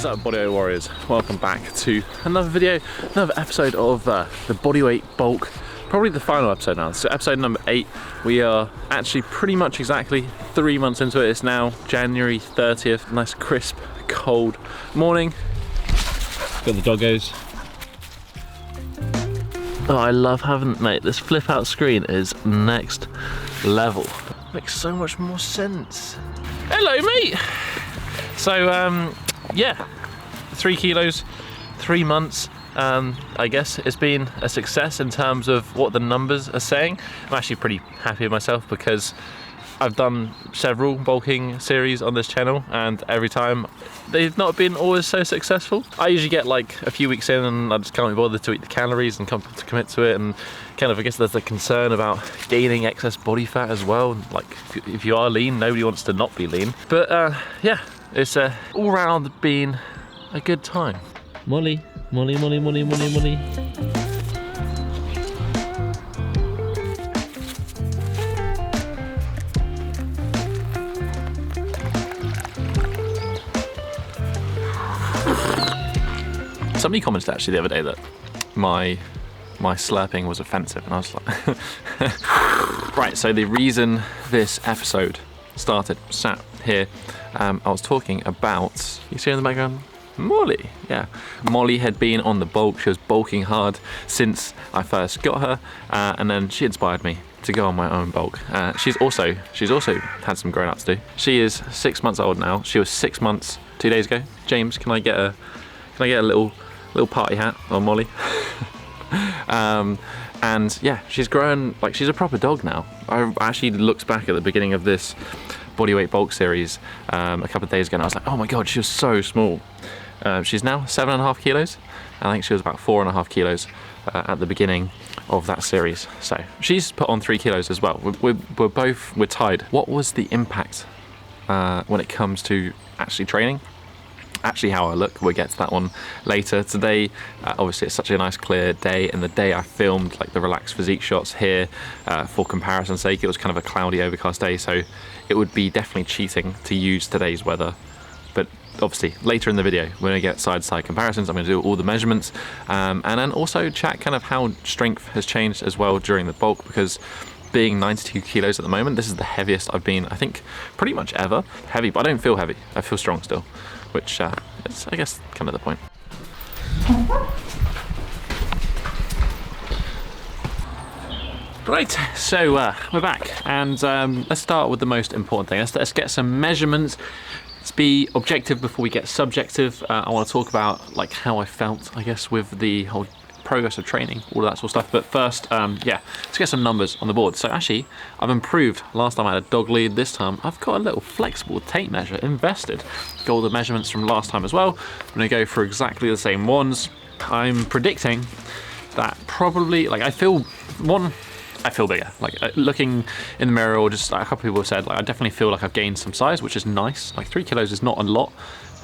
What is up, Bodyweight Warriors? Welcome back to another video, another episode of the Bodyweight bulk. Probably the final episode now. So episode number 8. We are actually pretty much exactly 3 months into it. It's now January 30th. Nice crisp, cold morning. Got the doggos. Oh, I love having, mate, this flip out screen is next level. Makes so much more sense. Hello, mate. So, yeah, 3 kilos, 3 months. I guess it's been a success in terms of what the numbers are saying. I'm actually pretty happy with myself because I've done several bulking series on this channel and every time they've not been always so successful. I usually get like a few weeks in and I just can't be bothered to eat the calories and come to commit to it, and kind of I guess there's a concern about gaining excess body fat as well. Like if you are lean, nobody wants to not be lean. But yeah, it's all round been a good time. Molly. Molly. Somebody commented actually the other day that my slurping was offensive, and I was like, right. So the reason this episode started, sat here, I was talking about, you see in the background, Molly. Yeah, Molly had been on the bulk. She was bulking hard since I first got her, and then she inspired me to go on my own bulk. She's also had some growing up to do. She is 6 months old now. She was 6 months 2 days ago. James, can I get a little party hat on Molly? And yeah, she's grown, like she's a proper dog now. I actually looked back at the beginning of this Bodyweight bulk series a couple of days ago and I was like, oh my god, she was so small. She's now 7.5 kilos. I think she was about 4.5 kilos at the beginning of that series. So she's put on 3 kilos as well. We're tied. What was the impact when it comes to actually training? Actually how I look, we'll get to that one later. Today, obviously it's such a nice clear day, and the day I filmed like the relaxed physique shots here, for comparison's sake, it was kind of a cloudy, overcast day, so it would be definitely cheating to use today's weather. But obviously later in the video, we're gonna get side-to-side comparisons. I'm gonna do all the measurements, and then also chat kind of how strength has changed as well during the bulk, because being 92 kilos at the moment, this is the heaviest I've been, I think, pretty much ever. Heavy, but I don't feel heavy. I feel strong still, which is, I guess, kind of the point. Right, so we're back, and let's start with the most important thing. Let's get some measurements. Let's be objective before we get subjective. I want to talk about like how I felt, I guess, with the whole progress of training, all of that sort of stuff. But first, yeah, let's get some numbers on the board. So actually, I've improved. Last time I had a dog lead. This time I've got a little flexible tape measure invested. Got all the measurements from last time as well. I'm gonna go for exactly the same ones. I'm predicting that probably, like, I feel bigger. Like looking in the mirror, or just like a couple of people have said, like I definitely feel like I've gained some size, which is nice. Like 3 kilos is not a lot,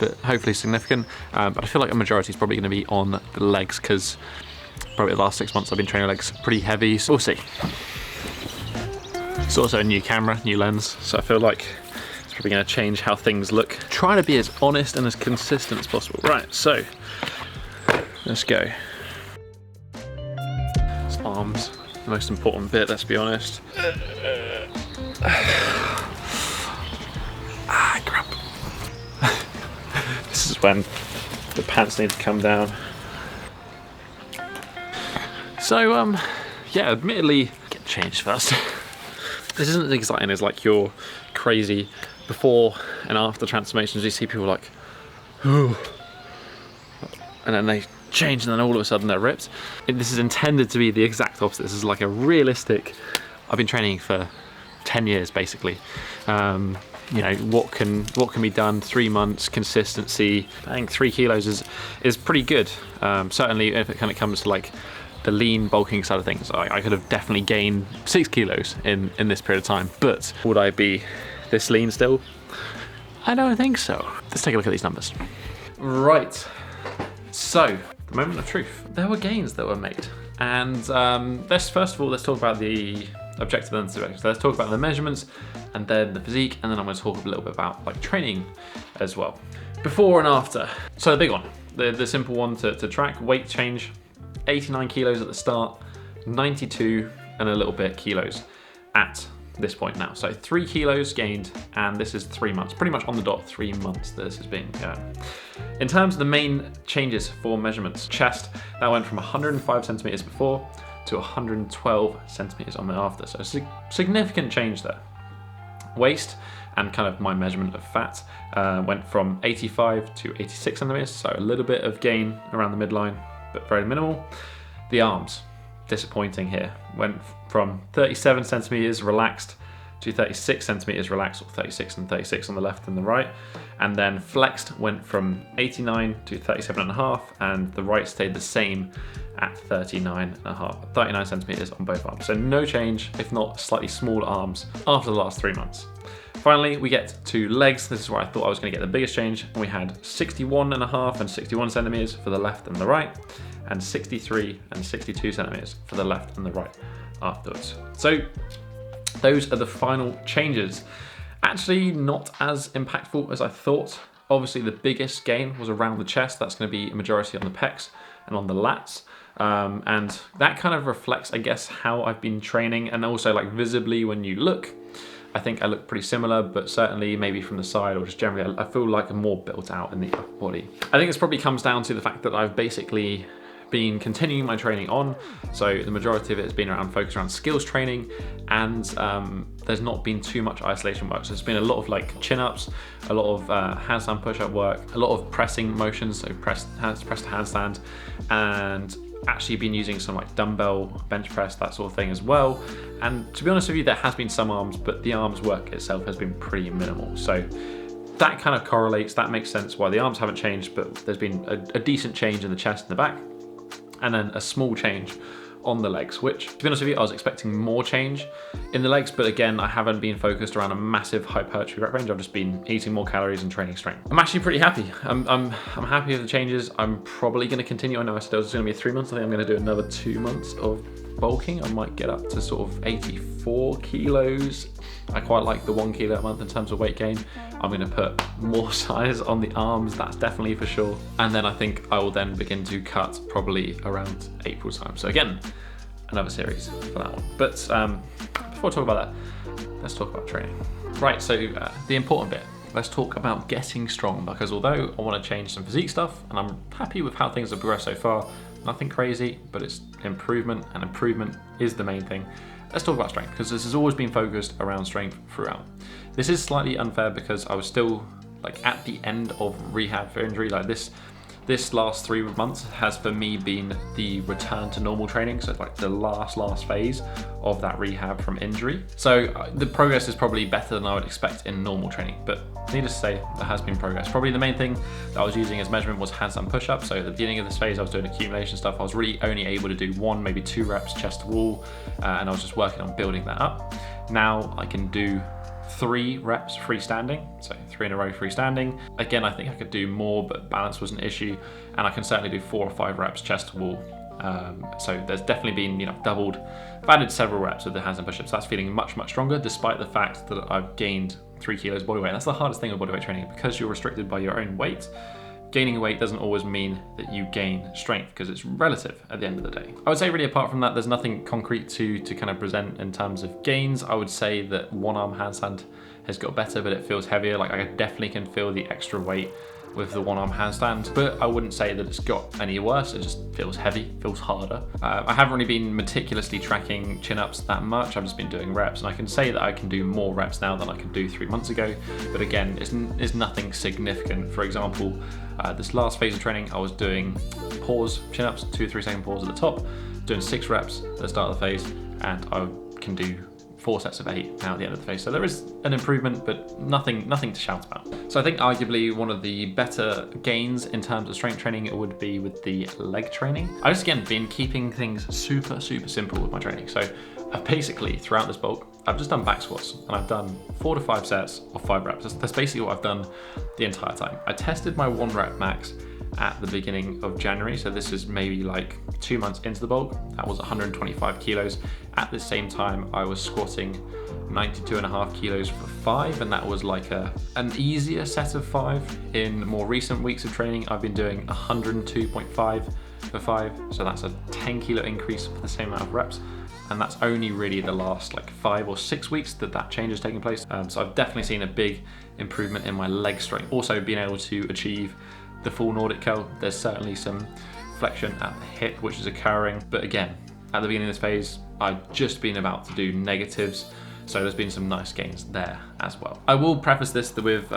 but hopefully significant. But I feel like a majority is probably going to be on the legs, because probably the last 6 months I've been training legs pretty heavy, so we'll see. It's also a new camera, new lens, so I feel like it's probably going to change how things look. Trying to be as honest and as consistent as possible. Right, so let's go. It's arms, the most important bit, let's be honest. Crap. This is when the pants need to come down. So, yeah, admittedly, get changed first. This isn't as exciting as like your crazy before and after transformations. You see people like, ooh, and then they change, and then all of a sudden they're ripped. This is intended to be the exact opposite. This is like a realistic, I've been training for 10 years basically. You know, what can be done, 3 months, consistency. I think 3 kilos is pretty good. Certainly if it kind of comes to like the lean bulking side of things, I could have definitely gained 6 kilos in this period of time, but would I be this lean still? I don't think so. Let's take a look at these numbers. Right, so the moment of truth. There were gains that were made, and let's first of all, let's talk about the objective and subjective. So let's talk about the measurements and then the physique, and then I'm going to talk a little bit about like training as well. Before and after. So the big one, the simple one to track, weight change, 89 kilos at the start, 92 and a little bit kilos at this point now. So 3 kilos gained, and this is 3 months, pretty much on the dot, 3 months that this has been going. In terms of the main changes for measurements, chest, that went from 105 centimeters before to 112 centimeters on the after. So significant change there. Waist and kind of my measurement of fat went from 85 to 86 centimeters, so a little bit of gain around the midline, but very minimal. The arms, disappointing here, went from 37 centimeters relaxed to 36 centimeters relaxed, or 36 and 36 on the left and the right, and then flexed went from 89 to 37.5, and the right stayed the same at 39 centimeters on both arms. So no change, if not slightly smaller arms after the last 3 months. Finally, we get to legs. This is where I thought I was going to get the biggest change. We had 61.5 and 61 centimeters for the left and the right, and 63 and 62 centimeters for the left and the right afterwards. So those are the final changes. Actually not as impactful as I thought. Obviously the biggest gain was around the chest. That's going to be a majority on the pecs and on the lats. And that kind of reflects, I guess, how I've been training, and also like visibly when you look, I think I look pretty similar, but certainly maybe from the side or just generally, I feel like I'm more built out in the upper body. I think this probably comes down to the fact that I've basically been continuing my training on, so the majority of it has been focused around skills training, and there's not been too much isolation work. So there's been a lot of like chin-ups, a lot of handstand push-up work, a lot of pressing motions, so press to handstand, and actually been using some like dumbbell bench press, that sort of thing as well. And to be honest with you, there has been some arms, but the arms work itself has been pretty minimal. So that kind of correlates, that makes sense why the arms haven't changed, but there's been a decent change in the chest and the back, and then a small change on the legs, which, to be honest with you, I was expecting more change in the legs, but again, I haven't been focused around a massive hypertrophy rep range. I've just been eating more calories and training strength. I'm actually pretty happy. I'm happy with the changes. I'm probably going to continue. I know I said it was going to be 3 months. I think I'm going to do another 2 months of bulking. I might get up to sort of 84 kilos. I quite like the 1 kilo a month in terms of weight gain. I'm going to put more size on the arms, that's definitely for sure. And then I think I will then begin to cut probably around April time. So again, another series for that one. But before I talk about that, let's talk about training. Right, so the important bit. Let's talk about getting strong, because although I want to change some physique stuff, and I'm happy with how things have progressed so far, nothing crazy, but it's improvement, and improvement is the main thing. Let's talk about strength, because this has always been focused around strength throughout. This is slightly unfair because I was still like at the end of rehab for injury. Like this last 3 months has for me been the return to normal training. So it's like the last phase of that rehab from injury. So the progress is probably better than I would expect in normal training, but needless to say, there has been progress. Probably the main thing that I was using as measurement was handstand push-ups. So at the beginning of this phase, I was doing accumulation stuff. I was really only able to do 1, maybe 2 reps chest to wall, and I was just working on building that up. Now I can do 3 reps freestanding, so 3 in a row freestanding. Again, I think I could do more, but balance was an issue, and I can certainly do 4 or 5 reps chest to wall. So there's definitely been, doubled. I've added several reps with the handstand push-ups. That's feeling much, much stronger, despite the fact that I've gained 3 kilos body weight. That's the hardest thing with bodyweight training, because you're restricted by your own weight. Gaining weight doesn't always mean that you gain strength, because it's relative at the end of the day. I would say really apart from that, there's nothing concrete to kind of present in terms of gains. I would say that 1 arm handstand has got better, but it feels heavier. Like I definitely can feel the extra weight with the 1 arm handstand, but I wouldn't say that it's got any worse. It just feels heavy, feels harder. I haven't really been meticulously tracking chin-ups that much. I've just been doing reps, and I can say that I can do more reps now than I could do 3 months ago. But again, it's nothing significant. For example, this last phase of training, I was doing pause chin-ups, 2 or 3 second pause at the top, doing 6 reps at the start of the phase, and I can do 4 sets of 8 now at the end of the phase. So there is an improvement, but nothing to shout about. So I think arguably one of the better gains in terms of strength training would be with the leg training. I've just again been keeping things super simple with my training. So I've basically, throughout this bulk, I've just done back squats, and I've done 4 to 5 sets of 5 reps. That's basically what I've done the entire time. I tested my 1 rep max at the beginning of January. So this is maybe like 2 months into the bulk. That was 125 kilos. At the same time, I was squatting 92.5 kilos for 5, and that was like an easier set of 5. In more recent weeks of training, I've been doing 102.5 for 5. So that's a 10 kilo increase for the same amount of reps. And that's only really the last like 5 or 6 weeks that change is taking place. So I've definitely seen a big improvement in my leg strength. Also being able to achieve the full Nordic curl. There's certainly some flexion at the hip, which is occurring. But again, at the beginning of this phase, I've just been about to do negatives. So there's been some nice gains there as well. I will preface this with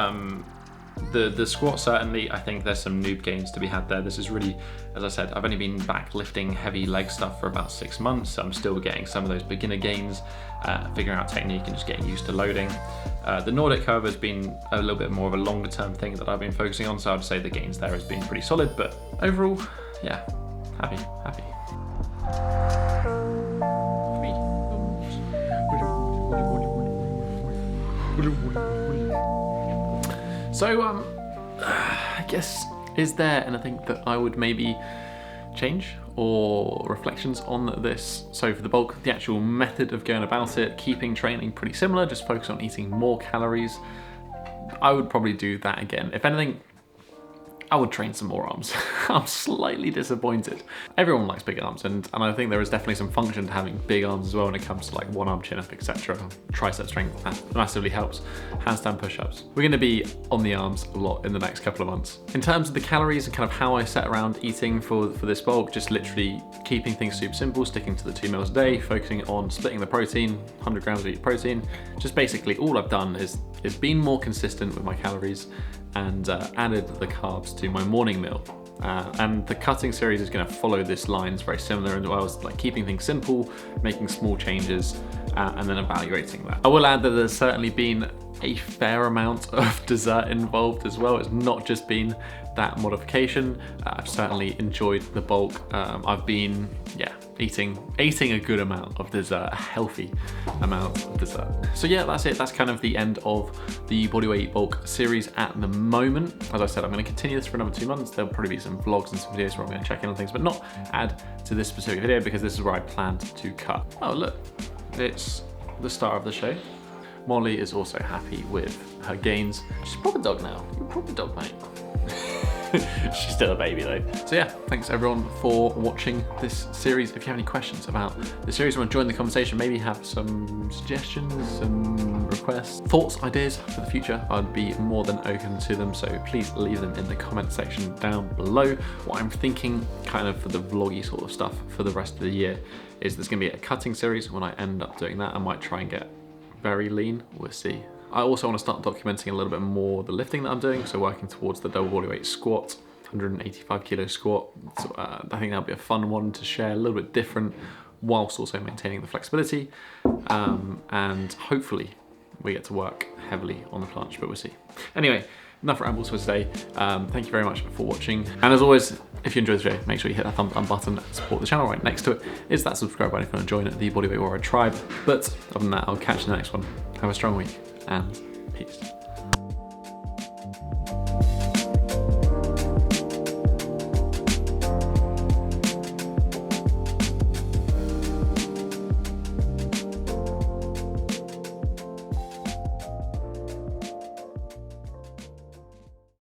the squat, certainly, I think there's some noob gains to be had there. This is really, as I said, I've only been back lifting heavy leg stuff for about 6 months. So I'm still getting some of those beginner gains, figuring out technique and just getting used to loading. The Nordic curve has been a little bit more of a longer term thing that I've been focusing on. So I'd say the gains there has been pretty solid, but overall, yeah, happy. So I guess, is there anything that I would maybe change or reflections on this? So for the bulk, the actual method of going about it, keeping training pretty similar, just focus on eating more calories. I would probably do that again. If anything, I would train some more arms. I'm slightly disappointed. Everyone likes big arms, and I think there is definitely some function to having big arms as well when it comes to like one arm chin up, etc. Tricep strength massively helps. Handstand push-ups. We're gonna be on the arms a lot in the next couple of months. In terms of the calories and kind of how I set around eating for this bulk, just literally keeping things super simple, sticking to the 2 meals a day, focusing on splitting the protein, 100 grams of each protein. Just basically all I've done is been more consistent with my calories and added the carbs to my morning meal. And the cutting series is going to follow this line. It's very similar as well, as like keeping things simple, making small changes, and then evaluating that. I will add that there's certainly been a fair amount of dessert involved as well. It's not just been that modification. I've certainly enjoyed the bulk. I've been, eating a good amount of dessert, a healthy amount of dessert. So yeah, that's it. That's kind of the end of the Bodyweight bulk series at the moment. As I said, I'm going to continue this for another 2 months. There'll probably be some vlogs and some videos where I'm going to check in on things, but not add to this specific video because this is where I planned to cut. Oh look, it's the star of the show. Molly is also happy with her gains. She's a proper dog now. You're a proper dog, mate. She's still a baby though. So yeah, thanks everyone for watching this series. If you have any questions about the series, want to join the conversation, maybe have some suggestions, some requests, thoughts, ideas for the future, I'd be more than open to them. So please leave them in the comment section down below. What I'm thinking kind of for the vloggy sort of stuff for the rest of the year is there's gonna be a cutting series. When I end up doing that, I might try and get very lean, we'll see. I also want to start documenting a little bit more the lifting that I'm doing, so working towards the double bodyweight squat, 185 kilo squat. So, I think that'll be a fun one to share, a little bit different, whilst also maintaining the flexibility. And hopefully we get to work heavily on the planche, but we'll see. Anyway, enough rambles for today. Thank you very much for watching. And as always, if you enjoyed the video, make sure you hit that thumbs up button and support the channel. Right next to it is that subscribe button if you want to join the Bodyweight Warrior tribe. But other than that, I'll catch you in the next one. Have a strong week and peace.